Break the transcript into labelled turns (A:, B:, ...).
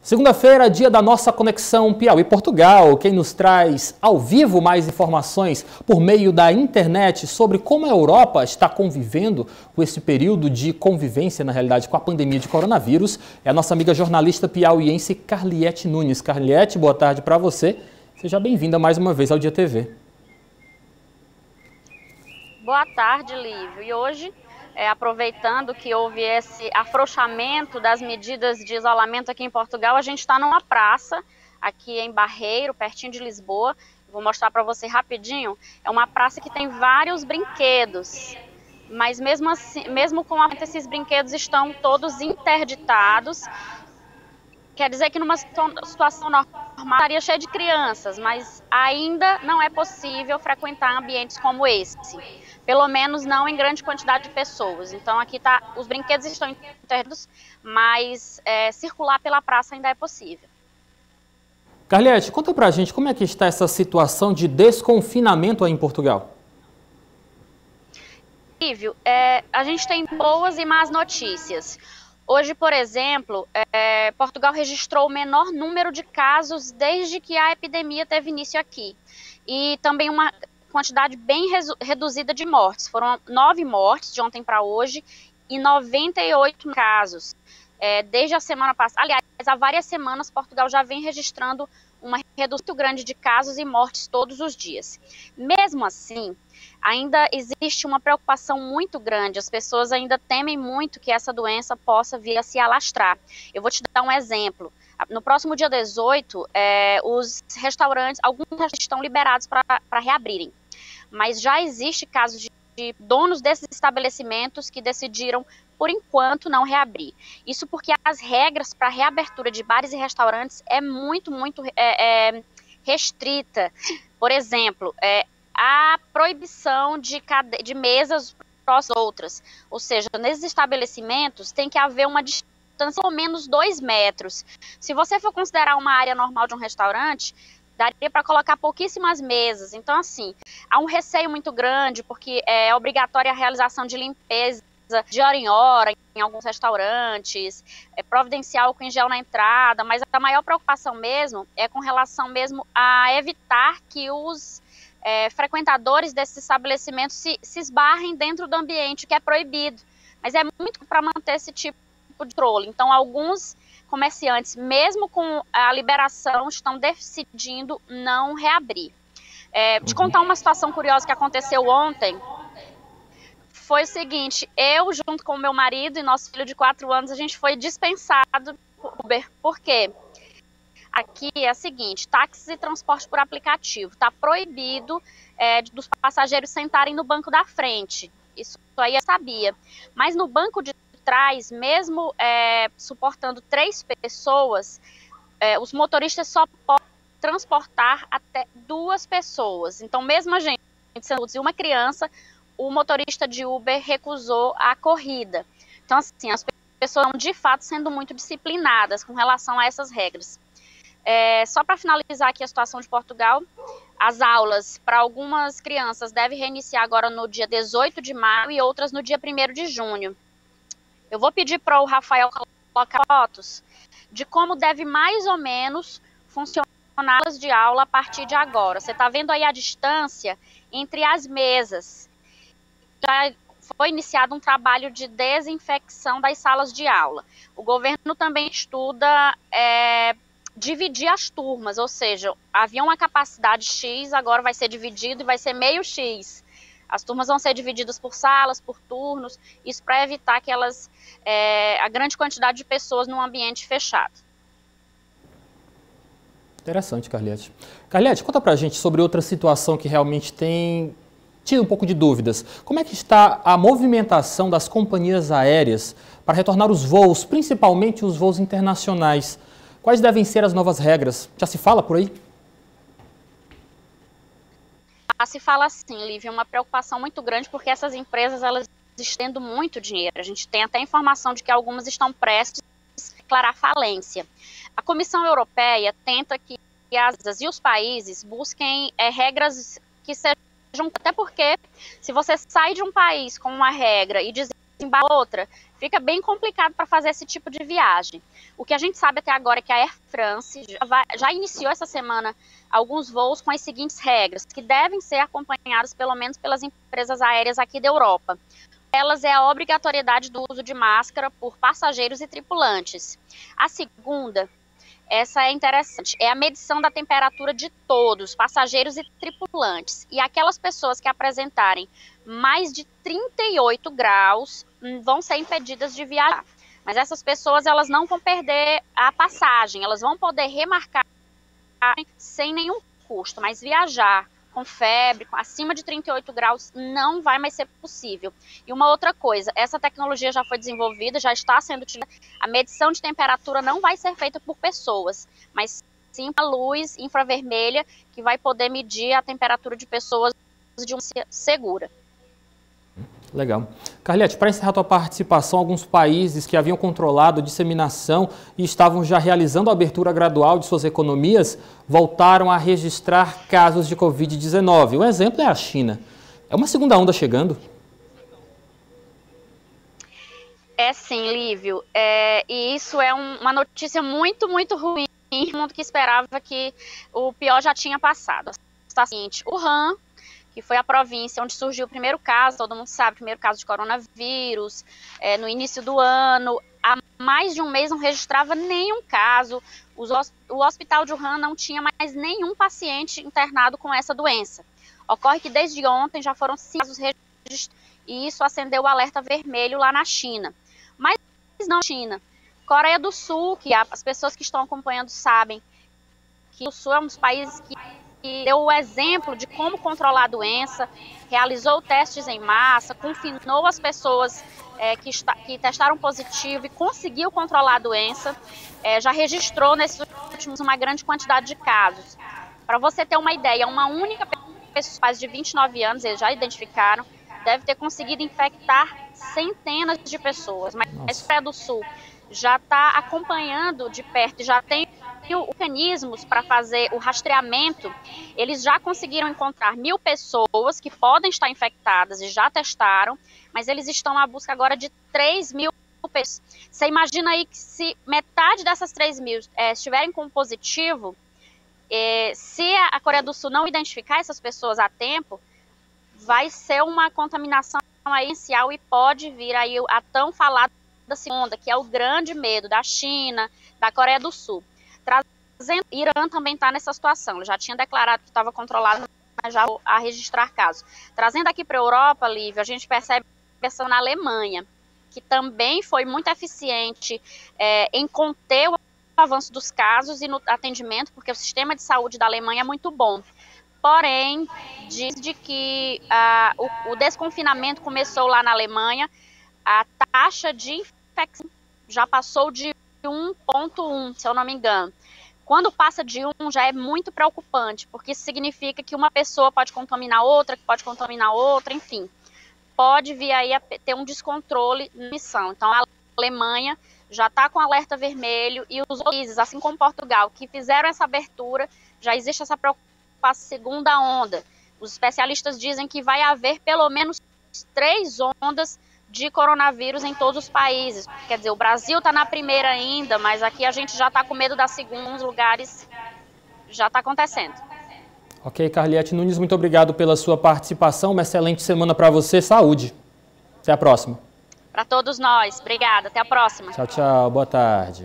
A: Segunda-feira, dia da nossa conexão Piauí-Portugal. Quem nos traz ao vivo mais informações por meio da internet sobre como a Europa está convivendo com esse período de convivência, na realidade, com a pandemia de coronavírus, é a nossa amiga jornalista piauiense Carliete Nunes. Carliete, boa tarde para você. Seja bem-vinda mais uma vez ao Dia TV.
B: Boa tarde, Lívio. E hoje, aproveitando que houve esse afrouxamento das medidas de isolamento aqui em Portugal, a gente está numa praça aqui em Barreiro, pertinho de Lisboa. Vou mostrar para você rapidinho. É uma praça que tem vários brinquedos, mas mesmo assim, mesmo com esses brinquedos estão todos interditados. Quer dizer que numa situação normal estaria cheia de crianças, mas ainda não é possível frequentar ambientes como esse. Pelo menos não em grande quantidade de pessoas. Então aqui os brinquedos estão internos, mas circular pela praça ainda é possível.
A: Carliete, conta pra gente como é que está essa situação de desconfinamento aí em Portugal.
B: Lívio, a gente tem boas e más notícias. Hoje, por exemplo, Portugal registrou o menor número de casos desde que a epidemia teve início aqui. E também uma quantidade bem reduzida de mortes. Foram 9 mortes de ontem para hoje e 98 casos. Desde a semana passada, aliás, há várias semanas Portugal já vem registrando uma redução muito grande de casos e mortes todos os dias. Mesmo assim, ainda existe uma preocupação muito grande, as pessoas ainda temem muito que essa doença possa vir a se alastrar. Eu vou te dar um exemplo. No próximo dia 18, os restaurantes, alguns estão liberados para reabrirem, mas já existe casos de donos desses estabelecimentos que decidiram, por enquanto, não reabrir. Isso porque as regras para reabertura de bares e restaurantes é muito restrita. Por exemplo, a proibição de mesas próximas às outras. Ou seja, nesses estabelecimentos tem que haver uma distância de pelo menos 2 metros. Se você for considerar uma área normal de um restaurante, daria para colocar pouquíssimas mesas. Então, assim, há um receio muito grande, porque é obrigatória a realização de limpeza de hora em hora em alguns restaurantes, providenciar álcool em gel na entrada, mas a maior preocupação mesmo é com relação mesmo a evitar que os frequentadores desses estabelecimentos se esbarrem dentro do ambiente, que é proibido. Mas é muito para manter esse tipo de controle. Então, alguns comerciantes, mesmo com a liberação, estão decidindo não reabrir. Te contar uma situação curiosa que aconteceu ontem. Foi o seguinte, eu junto com o meu marido e nosso filho de 4 anos, a gente foi dispensado por Uber. Por quê? Aqui é o seguinte, táxis e transporte por aplicativo. Está proibido dos passageiros sentarem no banco da frente. Isso aí eu sabia. Mas no banco de trás, mesmo suportando 3 pessoas, os motoristas só podem transportar até 2 pessoas. Então, mesmo a gente sendo uma criança, o motorista de Uber recusou a corrida. Então, assim, as pessoas estão, de fato, sendo muito disciplinadas com relação a essas regras. Só para finalizar aqui a situação de Portugal, as aulas para algumas crianças devem reiniciar agora no dia 18 de maio e outras no dia 1º de junho. Eu vou pedir para o Rafael colocar fotos de como deve mais ou menos funcionar as de aula a partir de agora. Você está vendo aí a distância entre as mesas. Já foi iniciado um trabalho de desinfecção das salas de aula. O governo também estuda dividir as turmas, ou seja, havia uma capacidade X, agora vai ser dividido e vai ser meio X. As turmas vão ser divididas por salas, por turnos, isso para evitar que a grande quantidade de pessoas num ambiente fechado.
A: Interessante, Carliete. Carliete, conta pra gente sobre outra situação que realmente tem tido um pouco de dúvidas. Como é que está a movimentação das companhias aéreas para retornar os voos, principalmente os voos internacionais? Quais devem ser as novas regras? Já se fala por aí?
B: Se fala assim, Lívia, uma preocupação muito grande, porque essas empresas elas estão tendo muito dinheiro. A gente tem até informação de que algumas estão prestes a declarar falência. A Comissão Europeia tenta que as empresas e os países busquem regras que sejam, até porque se você sai de um país com uma regra e desembarca outra, fica bem complicado para fazer esse tipo de viagem. O que a gente sabe até agora é que a Air France já iniciou essa semana alguns voos com as seguintes regras, que devem ser acompanhados pelo menos pelas empresas aéreas aqui da Europa. Elas é a obrigatoriedade do uso de máscara por passageiros e tripulantes. A segunda, essa é interessante, é a medição da temperatura de todos, passageiros e tripulantes. E aquelas pessoas que apresentarem mais de 38 graus vão ser impedidas de viajar. Mas essas pessoas, elas não vão perder a passagem, elas vão poder remarcar sem nenhum custo, mas viajar com febre, acima de 38 graus, não vai mais ser possível. E uma outra coisa, essa tecnologia já foi desenvolvida, já está sendo utilizada. A medição de temperatura não vai ser feita por pessoas, mas sim a luz infravermelha, que vai poder medir a temperatura de pessoas de uma maneira segura.
A: Legal. Carliete, para encerrar a tua participação, alguns países que haviam controlado a disseminação e estavam já realizando a abertura gradual de suas economias, voltaram a registrar casos de Covid-19. O exemplo é a China. É uma segunda onda chegando?
B: É sim, Lívio. E isso é uma notícia muito, muito ruim. Todo mundo que esperava que o pior já tinha passado. Está seguinte, Wuhan, que foi a província onde surgiu o primeiro caso, todo mundo sabe, o primeiro caso de coronavírus, no início do ano. Há mais de um mês não registrava nenhum caso. O hospital de Wuhan não tinha mais nenhum paciente internado com essa doença. Ocorre que desde ontem já foram 5 casos registrados e isso acendeu o alerta vermelho lá na China. Mas não na China. Coreia do Sul, que as pessoas que estão acompanhando sabem que o Sul é um dos países que deu o exemplo de como controlar a doença, realizou testes em massa, confinou as pessoas que testaram positivo e conseguiu controlar a doença, já registrou nesses últimos uma grande quantidade de casos. Para você ter uma ideia, uma única pessoa de 29 anos, eles já identificaram, deve ter conseguido infectar centenas de pessoas, mas a Coreia do Sul já está acompanhando de perto, já tem mecanismos para fazer o rastreamento. Eles já conseguiram encontrar 1.000 pessoas que podem estar infectadas e já testaram, mas eles estão à busca agora de 3.000 pessoas. Você imagina aí que se metade dessas 3.000 estiverem com positivo, se a Coreia do Sul não identificar essas pessoas a tempo, vai ser uma contaminação inicial e pode vir aí a tão falada segunda, que é o grande medo da China, da Coreia do Sul. Irã também está nessa situação, ele já tinha declarado que estava controlado, mas já a registrar casos. Trazendo aqui para a Europa, Lívia, a gente percebe a questão na Alemanha, que também foi muito eficiente em conter o avanço dos casos e no atendimento, porque o sistema de saúde da Alemanha é muito bom. Porém, diz de que o desconfinamento começou lá na Alemanha, a taxa de infecção já passou de 1,1, se eu não me engano. Quando passa de 1, já é muito preocupante, porque isso significa que uma pessoa pode contaminar outra, que pode contaminar outra, enfim. Pode vir aí a ter um descontrole na missão. Então, a Alemanha já está com alerta vermelho e os países, assim como Portugal, que fizeram essa abertura, já existe essa preocupação com a segunda onda. Os especialistas dizem que vai haver pelo menos 3 ondas de coronavírus em todos os países. Quer dizer, o Brasil está na primeira ainda, mas aqui a gente já está com medo da segunda, em uns lugares já está acontecendo.
A: Ok, Carliete Nunes, muito obrigado pela sua participação, uma excelente semana para você, saúde. Até a próxima.
B: Para todos nós, obrigada, até a próxima.
A: Tchau, tchau, boa tarde.